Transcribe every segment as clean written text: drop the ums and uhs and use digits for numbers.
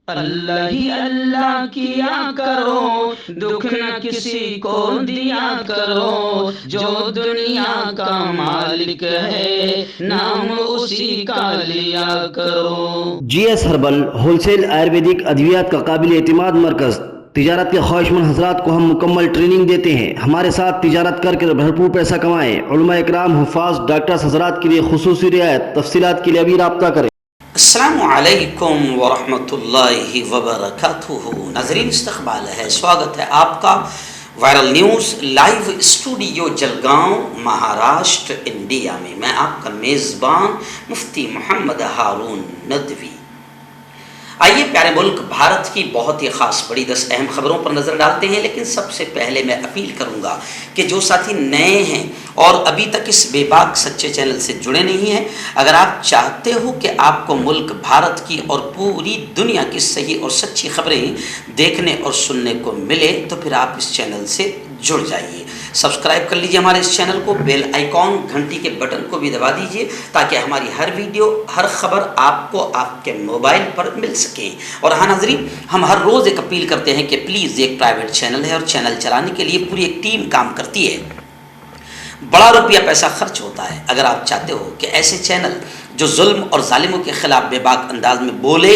اللہ ہی اللہ کیا کرو، دکھ نہ کسی کو دیا کرو، جو دنیا کا مالک ہے نام اسی کا لیا کرو۔ G S herbal wholesale Ayurvedic ادویات کا قابل اعتماد مرکز۔ تجارت کے خواہشمند حضرات کو ہم مکمل ٹریننگ دیتے ہیں۔ ہمارے ساتھ تجارت کر کے بھرپور پیسہ کمائیں۔ علماء اکرام، حفاظ، ڈاکٹرز حضرات کے لیے خصوصی رعایت۔ تفصیلات کے لیے ابھی رابطہ کریں۔ السلام علیکم ورحمۃ اللہ وبرکاتہ۔ ناظرین، استقبال ہے، سواگت ہے آپ کا viral news live studio Jalgaon, Maharashtra, India میں۔ میں آپ کا میزبان مفتی محمد ہارون ندوی۔ آئیے پیارے ملک بھارت کی بہت ہی خاص بڑی 10 اہم خبروں پر نظر ڈالتے ہیں، لیکن سب سے پہلے میں اپیل کروں گا کہ جو ساتھی نئے ہیں اور ابھی تک اس بے باک سچے چینل سے جڑے نہیں ہیں، اگر آپ چاہتے ہو کہ آپ کو ملک بھارت کی اور پوری دنیا کی صحیح اور سچی خبریں دیکھنے اور سننے کو ملے تو پھر آپ اس چینل سے جڑ جائیے۔ سبسکرائب کر لیجیے ہمارے اس چینل کو، بیل آئیکن گھنٹی کے بٹن کو بھی دبا دیجیے تاکہ ہماری ہر ویڈیو، ہر خبر آپ کو آپ کے موبائل پر مل سکے۔ اور ہاں ناظرین، ہم ہر روز ایک اپیل کرتے ہیں کہ پلیز، یہ ایک پرائیویٹ چینل ہے اور چینل چلانے کے لیے پوری ایک ٹیم کام کرتی ہے، بڑا روپیہ پیسہ خرچ ہوتا ہے۔ اگر آپ چاہتے ہو کہ ایسے چینل جو ظلم اور ظالموں کے خلاف بے باک انداز میں بولے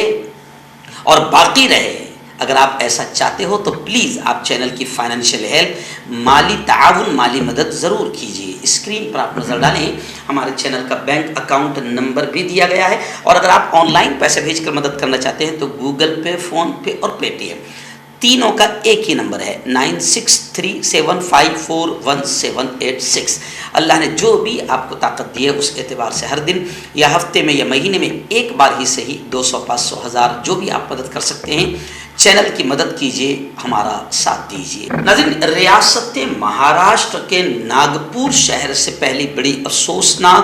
اور باقی رہے، اگر آپ ایسا چاہتے ہو تو پلیز آپ چینل کی فائنینشیل ہیلپ، مالی تعاون، مالی مدد ضرور کیجیے۔ اسکرین پر آپ نظر ڈالیں، ہمارے چینل کا بینک اکاؤنٹ نمبر بھی دیا گیا ہے، اور اگر آپ آن لائن پیسے بھیج کر مدد کرنا چاہتے ہیں تو گوگل پے، فون پے اور پے ٹی ایم تینوں کا ایک ہی نمبر ہے، 9637541786۔ اللہ نے جو بھی آپ کو طاقت دی ہے اس اعتبار سے ہر دن یا ہفتے میں یا مہینے میں ایک بار ہی صحیح 200، 500، 1000 جو بھی آپ مدد کر سکتے ہیں، چینل کی مدد کیجیے، ہمارا ساتھ دیجیے۔ ناظرین، ریاست مہاراشٹر کے ناگپور شہر سے پہلی بڑی افسوسناک،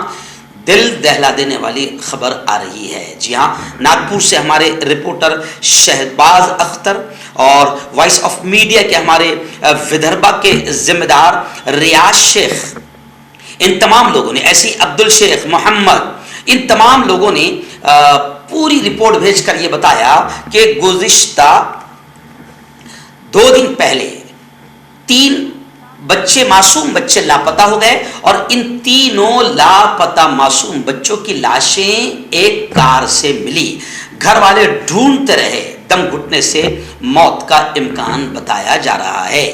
دل دہلا دینے والی خبر آ رہی ہے۔ جی ہاں، ناگپور سے ہمارے رپورٹر شہباز اختر اور وائس آف میڈیا کے ہمارے ودربھا کے ذمہ دار ریاض شیخ، ان تمام لوگوں نے، ایسی عبد الشیخ محمد، ان تمام لوگوں نے پوری رپورٹ بھیج کر یہ بتایا کہ گزشتہ 2 دن پہلے 3 بچے، معصوم بچے لاپتہ ہو گئے، اور ان تینوں لاپتہ معصوم بچوں کی لاشیں ایک کار سے ملی۔ گھر والے ڈھونڈتے رہے، دم گھٹنے سے موت کا امکان بتایا جا رہا ہے۔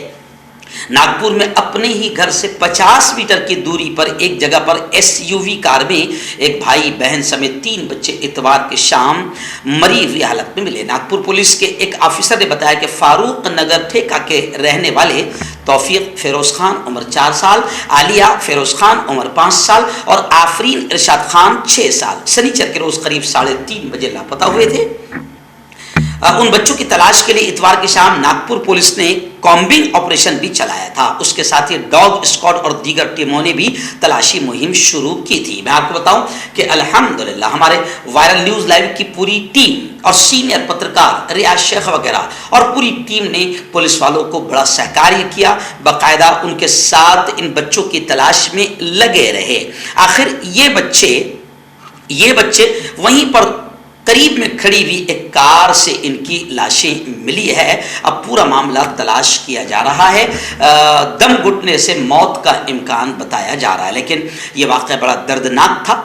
ناگپور میں اپنے ہی گھر سے 50 میٹر کی دوری پر ایک جگہ پر ایس یو وی کار میں ایک بھائی بہن سمیت 3 بچے اتوار کی شام مری ہوئی حالت میں ملے۔ ناگپور پولیس کے ایک آفیسر نے بتایا کہ فاروق نگر ٹھیکہ کے رہنے والے توفیق فیروز خان عمر 4 سال، عالیہ فیروز خان عمر 5 سال اور آفرین ارشاد خان 6 سال سنیچر کے روز قریب 3:30 بجے لاپتہ ہوئے تھے۔ ان بچوں کی تلاش کے لیے اتوار کی شام ناگپور پولیس نے کامبنگ آپریشن بھی چلایا تھا۔ اس کے ساتھ ہی ڈاگ اسکواڈ اور دیگر ٹیموں نے بھی تلاشی مہم شروع کی تھی۔ میں آپ کو بتاؤں کہ الحمدللہ ہمارے وائرل نیوز لائیو کی پوری ٹیم اور سینئر پترکار ریاض شیخ وغیرہ اور پوری ٹیم نے پولیس والوں کو بڑا سہکاریہ کیا، باقاعدہ ان کے ساتھ ان بچوں کی تلاش میں لگے رہے۔ آخر یہ بچے وہیں پر قریب میں کھڑی ہوئی ایک کار سے ان کی لاشیں ملی ہے۔ اب پورا معاملہ تلاش کیا جا رہا ہے۔ دم گھٹنے سے موت کا امکان بتایا جا رہا ہے، لیکن یہ واقعہ بڑا دردناک تھا۔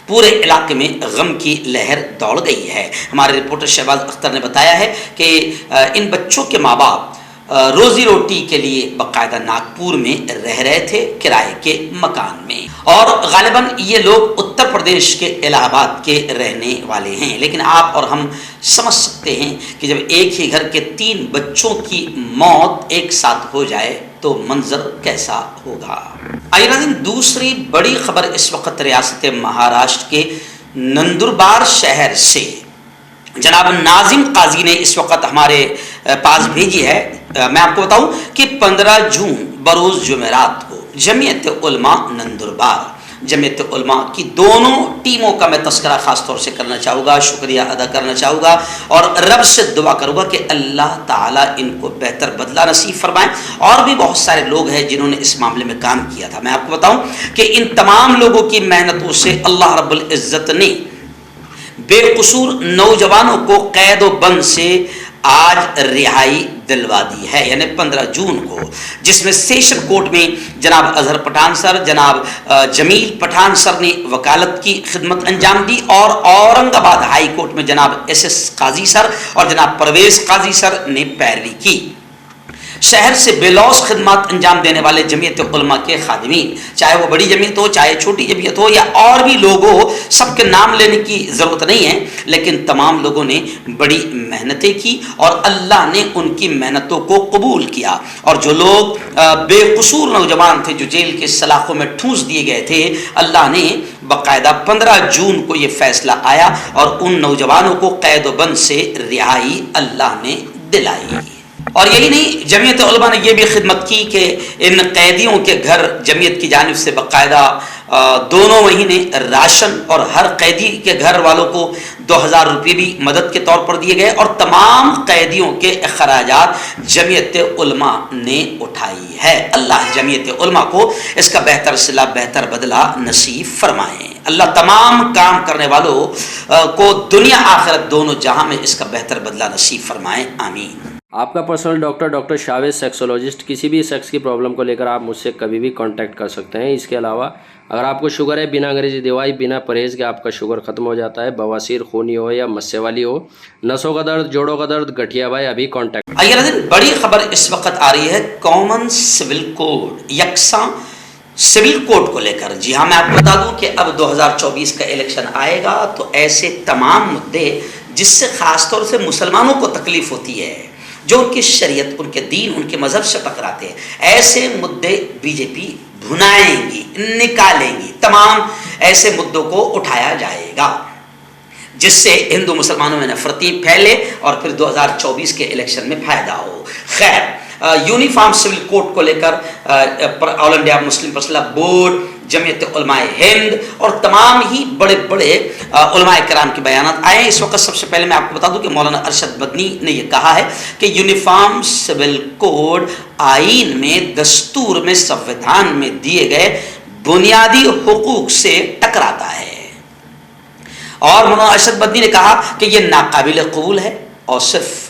پورے علاقے میں غم کی لہر دوڑ گئی ہے۔ ہمارے رپورٹر شہباز اختر نے بتایا ہے کہ ان بچوں کے ماں باپ روزی روٹی کے لیے باقاعدہ ناگپور میں رہ رہے تھے، کرائے کے مکان میں، اور غالباً یہ لوگ اتر پردیش کے الہ آباد کے رہنے والے ہیں۔ لیکن آپ اور ہم سمجھ سکتے ہیں کہ جب ایک ہی گھر کے 3 بچوں کی موت ایک ساتھ ہو جائے تو منظر کیسا ہوگا۔ آئیے ناظرین، دوسری بڑی خبر اس وقت ریاست مہاراشٹر کے نندربار شہر سے جناب ناظم قاضی نے اس وقت ہمارے پاس بھیجی ہے۔ میں آپ کو بتاؤں کہ 15 جون بروز جمعرات کو جمعیت علماء نندربار، جمعیت علماء کی دونوں ٹیموں کا میں تذکرہ خاص طور سے کرنا چاہوں گا، شکریہ ادا کرنا چاہوں گا، اور رب سے دعا کروں گا کہ اللہ تعالیٰ ان کو بہتر بدلہ نصیب فرمائیں۔ اور بھی بہت سارے لوگ ہیں جنہوں نے اس معاملے میں کام کیا تھا۔ میں آپ کو بتاؤں کہ ان تمام لوگوں کی محنتوں سے اللہ رب العزت نے بے قصور نوجوانوں کو قید و بند سے آج رہائی دلوا دی ہے، یعنی 15 جون کو، جس میں سیشن کورٹ میں جناب اظہر پٹھان سر، جناب جمیل پٹھان سر نے وکالت کی خدمت انجام دی، اور اورنگ آباد ہائی کورٹ میں جناب ایس ایس قاضی سر اور جناب پرویز قاضی سر نے پیروی کی۔ شہر سے بے لوث خدمات انجام دینے والے جمعیت علماء کے خادمین، چاہے وہ بڑی جمعیت ہو، چاہے چھوٹی جمعیت ہو، یا اور بھی لوگ ہو، سب کے نام لینے کی ضرورت نہیں ہے، لیکن تمام لوگوں نے بڑی محنتیں کی اور اللہ نے ان کی محنتوں کو قبول کیا، اور جو لوگ بے قصور نوجوان تھے جو جیل کے سلاخوں میں ٹھونس دیے گئے تھے، اللہ نے باقاعدہ 15 جون کو یہ فیصلہ آیا اور ان نوجوانوں کو قید و بند سے رہائی اللہ نے دلائی۔ اور یہی نہیں، جمعیت علماء نے یہ بھی خدمت کی کہ ان قیدیوں کے گھر جمعیت کی جانب سے باقاعدہ 2 مہینے راشن اور ہر قیدی کے گھر والوں کو 2000 روپے بھی مدد کے طور پر دیے گئے، اور تمام قیدیوں کے اخراجات جمعیت علماء نے اٹھائی ہے۔ اللہ جمعیت علماء کو اس کا بہتر صلہ بہتر بدلہ نصیب فرمائے۔ اللہ تمام کام کرنے والوں کو دنیا آخرت دونوں جہاں میں اس کا بہتر بدلہ نصیب فرمائے، آمین۔ آپ کا پرسنل ڈاکٹر شاویز سیکسولوجسٹ، کسی بھی سیکس کی پرابلم کو لے کر آپ مجھ سے کبھی بھی کانٹیکٹ کر سکتے ہیں۔ اس کے علاوہ اگر آپ کو شوگر ہے، بنا انگریزی دوائی، بنا پرہیز کے آپ کا شوگر ختم ہو جاتا ہے، بواسیر خونی ہو یا مسے والی ہو، نسوں کا درد، جوڑوں کا درد، گٹھیا بھائی، ابھی کانٹیکٹ۔ آئیے ناظرین، بڑی خبر اس وقت آ رہی ہے کامن سول کوڈ، یکساں سول کوڈ کو لے کر۔ جی ہاں، میں آپ کو بتا دوں کہ اب 2024 کا الیکشن آئے گا تو ایسے تمام مدعے جس سے خاص طور سے مسلمانوں کو تکلیف ہوتی ہے، جو ان کی شریعت، ان کے دین، ان کے مذہب سے ٹکراتے ہیں، ایسے مدعے بی جے پی بھنائیں گی، نکالیں گی۔ تمام ایسے مدعوں کو اٹھایا جائے گا جس سے ہندو مسلمانوں میں نفرتی پھیلے اور پھر 2024 کے الیکشن میں فائدہ ہو۔ خیر، یونیفارم سول کوڈ کو لے کر آل انڈیا مسلم پرسنل بورڈ، جمعیت علماء ہند اور تمام ہی بڑے بڑے علماء کرام کے بیانات آئے ہیں۔ اس وقت سب سے پہلے میں آپ کو بتا دوں کہ مولانا ارشد مدنی نے یہ کہا ہے کہ یونیفارم سول کوڈ آئین میں، دستور میں، سنویدھان میں دیے گئے بنیادی حقوق سے ٹکراتا ہے، اور مولانا ارشد مدنی نے کہا کہ یہ ناقابل قبول ہے، اور صرف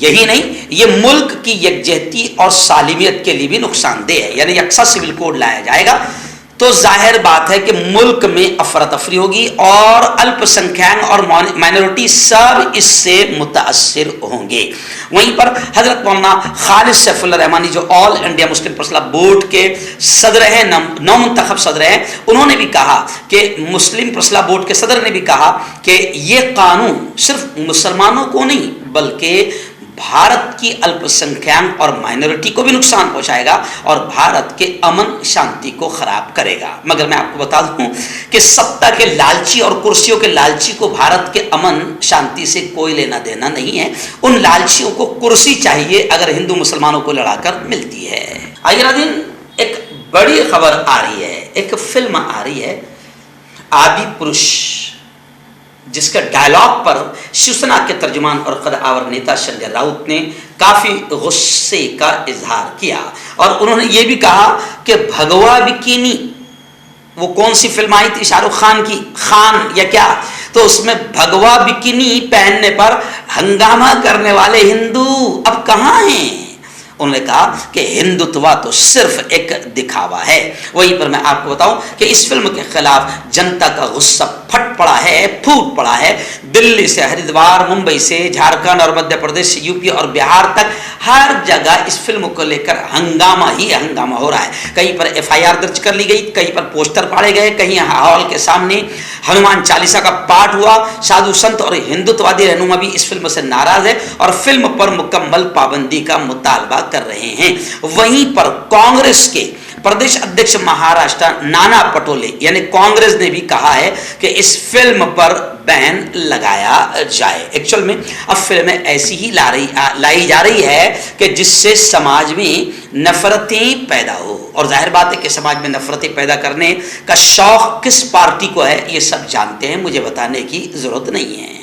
یہی نہیں، یہ ملک کی یکجہتی اور سالمیت کے لیے بھی نقصان دہ ہے۔ یعنی یکساں سول کوڈ لایا جائے گا تو ظاہر بات ہے کہ ملک میں افراتفری ہوگی اور الپ سنکھیان اور مائنورٹی سب اس سے متاثر ہوں گے۔ وہیں پر حضرت مولانا خالد سیف اللہ رحمانی جو آل انڈیا مسلم پرسنل بورڈ کے صدر ہیں، نو منتخب صدر ہیں، انہوں نے بھی کہا کہ مسلم پرسنل بورڈ کے صدر نے بھی کہا کہ یہ قانون صرف مسلمانوں کو نہیں بلکہ بھارت کی الپ سنکھیان اور مائنورٹی کو بھی نقصان پہنچائے گا اور بھارت کے امن شانتی کو خراب کرے گا۔ مگر میں آپ کو بتا دوں کہ سطح کے لالچی اور کرسیوں کے لالچی کو بھارت کے امن شانتی سے کوئی لینا دینا نہیں ہے۔ ان لالچیوں کو کرسی چاہیے اگر ہندو مسلمانوں کو لڑا کر ملتی ہے۔ آئیے ناظرین، ایک بڑی خبر آ رہی ہے، ایک فلم آ رہی ہے آدی پروش، جس کا ڈائلاگ پر شیوسینا کے ترجمان اور قد آور نیتا سنجے راؤت نے کافی غصے کا اظہار کیا، اور انہوں نے یہ بھی کہا کہ بھگوا بکینی، وہ کون سی فلم آئی تھی شاہ رخ خان کی، خان یا کیا، تو اس میں بھگوا بکینی پہننے پر ہنگامہ کرنے والے ہندو اب کہاں ہیں؟ انہوں نے کہا کہ ہندوتوا تو صرف ایک دکھاوا ہے۔ وہیں پر میں آپ کو بتاؤں کہ اس فلم کے خلاف جنتا کا غصہ پھٹ پڑا ہے، پھوٹ پڑا ہے۔ دلی سے ہریدوار، ممبئی سے جھارکھنڈ اور مدھیہ پردیش سے یو پی اور بہار تک ہر جگہ اس فلم کو لے کر ہنگامہ ہی ہنگامہ ہو رہا ہے۔ کہیں پر FIR درج کر لی گئی، کہیں پر پوسٹر پاڑے گئے، کہیں ہال کے سامنے ہنومان چالیسا کا پاٹ ہوا۔ سادھو سنت اور ہندوتوادی رہنما بھی اس فلم سے ناراض ہے اور فلم پر مکمل پابندی کا مطالبہ کر رہے ہیں۔ وہیں پر کانگریس کے پردیش ادھیکش مہاراشٹر نانا پٹولے یعنی کانگریس نے بھی کہا ہے کہ اس فلم پر بین لگایا جائے۔ ایکچوئل میں اب فلمیں ایسی ہی لائی جا رہی ہے کہ جس سے سماج میں نفرتیں پیدا ہو، اور ظاہر بات ہے کہ سماج میں نفرتیں پیدا کرنے کا شوق کس پارٹی کو ہے یہ سب جانتے ہیں، مجھے بتانے کی ضرورت نہیں ہے۔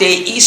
23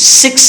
6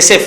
SF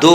2